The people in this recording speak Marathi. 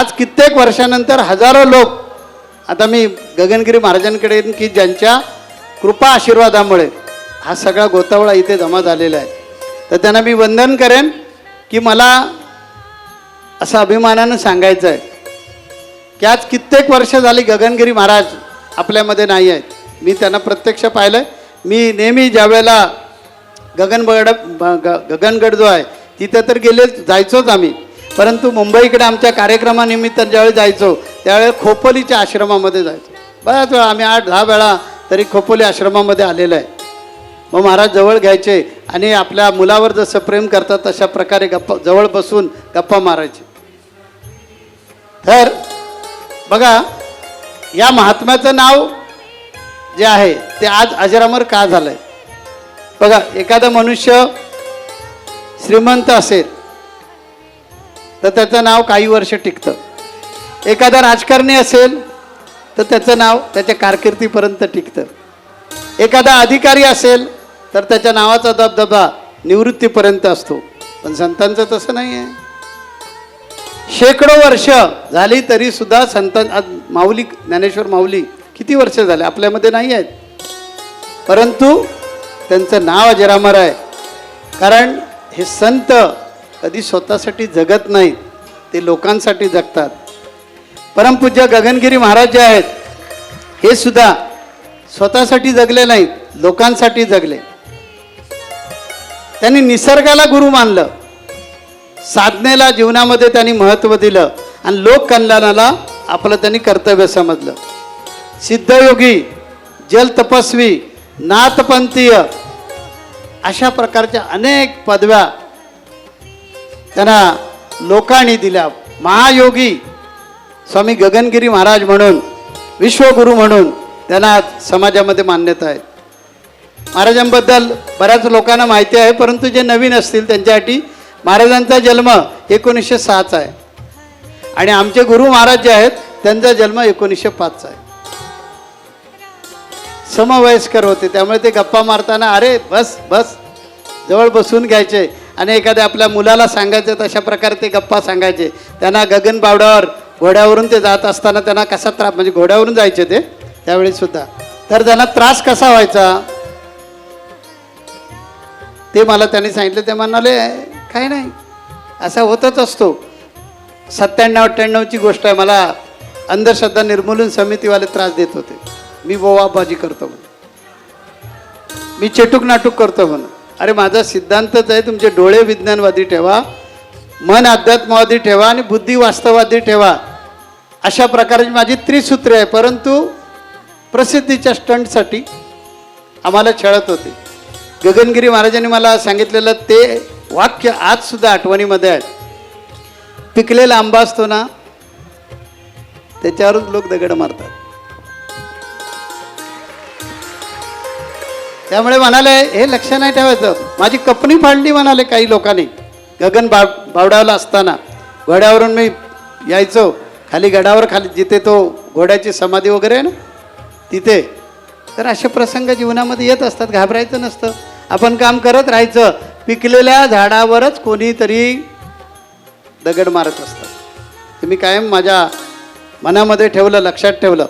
आज कित्येक वर्षानंतर हजारो लोक, आता मी गगनगिरी महाराजांकडे येईन की ज्यांच्या कृपा आशीर्वादामुळे हा सगळा गोतावळा इथे जमा झालेला आहे. तर त्यांना मी वंदन करेन की मला असं अभिमानानं सांगायचं आहे की आज कित्येक वर्ष झाली गगनगिरी महाराज आपल्यामध्ये नाही आहेत. मी त्यांना प्रत्यक्ष पाहिलं आहे. मी नेहमी ज्यावेळेला गगनगड जो आहे तिथे तर जायचोच आम्ही, परंतु मुंबईकडे आमच्या कार्यक्रमानिमित्त ज्यावेळी जायचो त्यावेळेस खोपोलीच्या आश्रमामध्ये जायचो. बऱ्याच वेळा आम्ही 8-10 वेळा तरी खोपोली आश्रमामध्ये आलेलं आहे. मग महाराज जवळ घ्यायचे आणि आपल्या मुलावर जसं प्रेम करतात तशा प्रकारे जवळ बसून गप्पा मारायचे. तर बघा, या महात्म्याचं नाव जे आहे ते आज अजरामर का झालं आहे? बघा, एखादा मनुष्य श्रीमंत असेल तर त्याचं नाव काही वर्ष टिकतं. एखादा राजकारणी असेल तर त्याचं नाव त्याच्या कारकिर्दीपर्यंत टिकतं. एखादा अधिकारी असेल तर त्याच्या नावाचा दबदबा निवृत्तीपर्यंत असतो. पण संतांचं तसं नाही आहे. शेकडो वर्ष झाली तरी सुद्धा संत, माऊली ज्ञानेश्वर माऊली किती वर्ष झाले आपल्यामध्ये नाही आहेत, परंतु त्यांचं नाव अजरामर आहे. कारण हे संत कधी स्वतःसाठी जगत नाहीत, ते लोकांसाठी जगतात. परमपूज्य गगनगिरी महाराज जे आहेत हे सुद्धा स्वतःसाठी जगले नाहीत, लोकांसाठी जगले. त्यांनी निसर्गाला गुरु मानलं, साधनेला जीवनामध्ये त्यांनी महत्त्व दिलं आणि लोककल्याणाला आपलं त्यांनी कर्तव्य समजलं. सिद्धयोगी, जलतपस्वी, नाथपंथीय अशा प्रकारच्या अनेक पदव्या त्यांना लोकांनी दिल्या. महायोगी स्वामी गगनगिरी महाराज म्हणून, विश्वगुरू म्हणून त्यांना समाजामध्ये मान्यता आहे. महाराजांबद्दल बऱ्याच लोकांना माहिती आहे, परंतु जे नवीन असतील त्यांच्यासाठी महाराजांचा जन्म 1906चा आहे आणि आमचे गुरु महाराज जे आहेत त्यांचा जन्म 1905चा आहे. समवयस्कर होते, त्यामुळे ते गप्पा मारताना अरे बस बस जवळ बसून घ्यायचे आणि एखाद्या आपल्या मुलाला सांगायचं तशा प्रकारे ते गप्पा सांगायचे. त्यांना गगन बावड्यावर घोड्यावरून ते जात असताना त्यांना कसा त्रास, म्हणजे घोड्यावरून जायचे ते त्यावेळी सुद्धा, तर त्यांना त्रास कसा व्हायचा ते मला त्यांनी सांगितलं. ते म्हणाले काही नाही, असा होतच असतो. 97-98ची गोष्ट आहे. मला अंधश्रद्धा निर्मूलन समितीवाले त्रास देत होते. मी बोवाबाजी करतो म्हणून, मी चेटूक नाटूक करतो म्हणून. अरे माझा सिद्धांतच आहे, तुमचे डोळे विज्ञानवादी ठेवा, मन अध्यात्मवादी ठेवा आणि बुद्धी वास्तववादी ठेवा, अशा प्रकारची माझी त्रिसूत्रे आहे. परंतु प्रसिद्धीच्या स्टंटसाठी आम्हाला छळत होते. गगनगिरी महाराजांनी मला सांगितलेलं ते वाक्य आजसुद्धा आठवणीमध्ये आहे. पिकलेला आंबा असतो ना, त्याच्यावरच लोक दगड मारतात. त्यामुळे म्हणाले हे लक्ष नाही ठेवायचं. माझी कपनी फाडली म्हणाले काही लोकांनी. बावड्याला असताना घोड्यावरून मी यायचो खाली गडावर, खाली जिथे तो घोड्याची समाधी वगैरे आहे ना तिथे. तर असे प्रसंग जीवनामध्ये येत असतात, घाबरायचं नसतं, आपण काम करत राहायचं. पिकलेल्या झाडावरच कोणीतरी दगड मारत असतात. तुम्ही कायम माझ्या मनामध्ये ठेवलं, लक्षात ठेवलं.